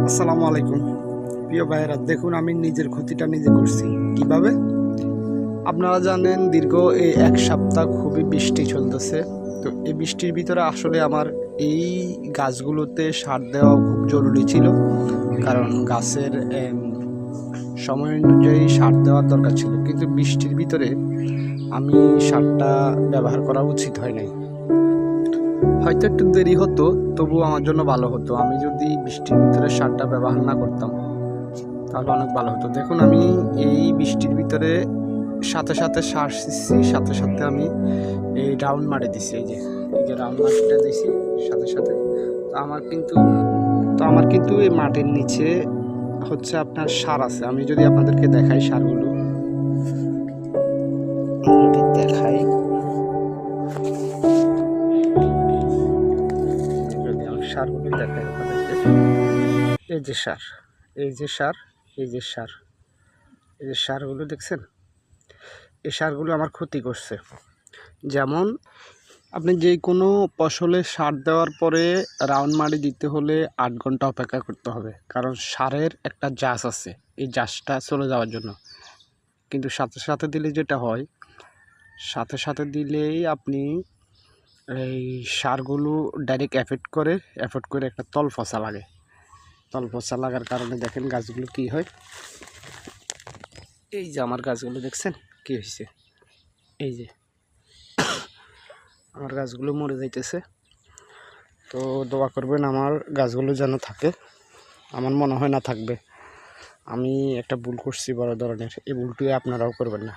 আসসালামু আলাইকুম প্রিয় ভাইয়েরা, দেখুন আমি নিজের ক্ষতিটা নিজে করছি কিভাবে। আপনারা জানেন দীর্ঘ এই এক সপ্তাহ খুবই বৃষ্টি চলতেছে। তো এই বৃষ্টির ভিতরে আসলে আমার এই গাছগুলোতে সার দেওয়া খুব জরুরি ছিল, কারণ গাছের সময় অনুযায়ী সার দেওয়ার দরকার ছিল, কিন্তু বৃষ্টির ভিতরে আমি সারটা ব্যবহার করা উচিত হয় নাই। হয়তো একটু দেরি হতো, তবুও আমার জন্য ভালো হতো। আমি যদি বৃষ্টির ভিতরে সারটা ব্যবহার না করতাম তাহলে অনেক ভালো হতো। দেখুন আমি এই বৃষ্টির ভিতরে সাথে সাথে সার দিচ্ছি, সাথে সাথে আমি এই রাউন্ড মারি দিছি। এই যে রাউন্ড মাটিটা দিছি সাথে সাথে। তো আমার কিন্তু এই মাটির নিচে হচ্ছে আপনার সার আছে। আমি যদি আপনাদেরকে দেখাই সারগুলো, যদি দেখাই, যদি আমি সারগুলো দেখাই আপনাদেরকে, এই যে সার, এই যে সার, এই যে সার, এই যে সারগুলো দেখছেন, এই সারগুলো আমার ক্ষতি করছে। যেমন আপনি যে কোনো ফসলে সার দেওয়ার পরে রাউন্ড মাটি দিতে হলে 8 ঘন্টা অপেক্ষা করতে হবে, কারণ সারের একটা জাস আছে এই জাসটা চলে যাওয়ার জন্য। কিন্তু সাথে সাথে দিলে যেটা হয়, সাথে সাথে দিলেই আপনি এই সারগুলো ডাইরেক্ট এফেক্ট করে একটা তল পচা লাগে। তল পচা লাগার কারণে দেখেন গাছগুলো কি হয়। এই যে আমার গাছগুলো দেখছেন কি হয়েছে, এই যে আমার গাছগুলো মরে যাইতেছে। তো দোয়া করবেন আমার গাছগুলো যেন থাকে। আমার মনে হয় না থাকবে। আমি একটা ভুল করছি বড় ধরনের, এই ভুলটি আপনারাও করবেন না।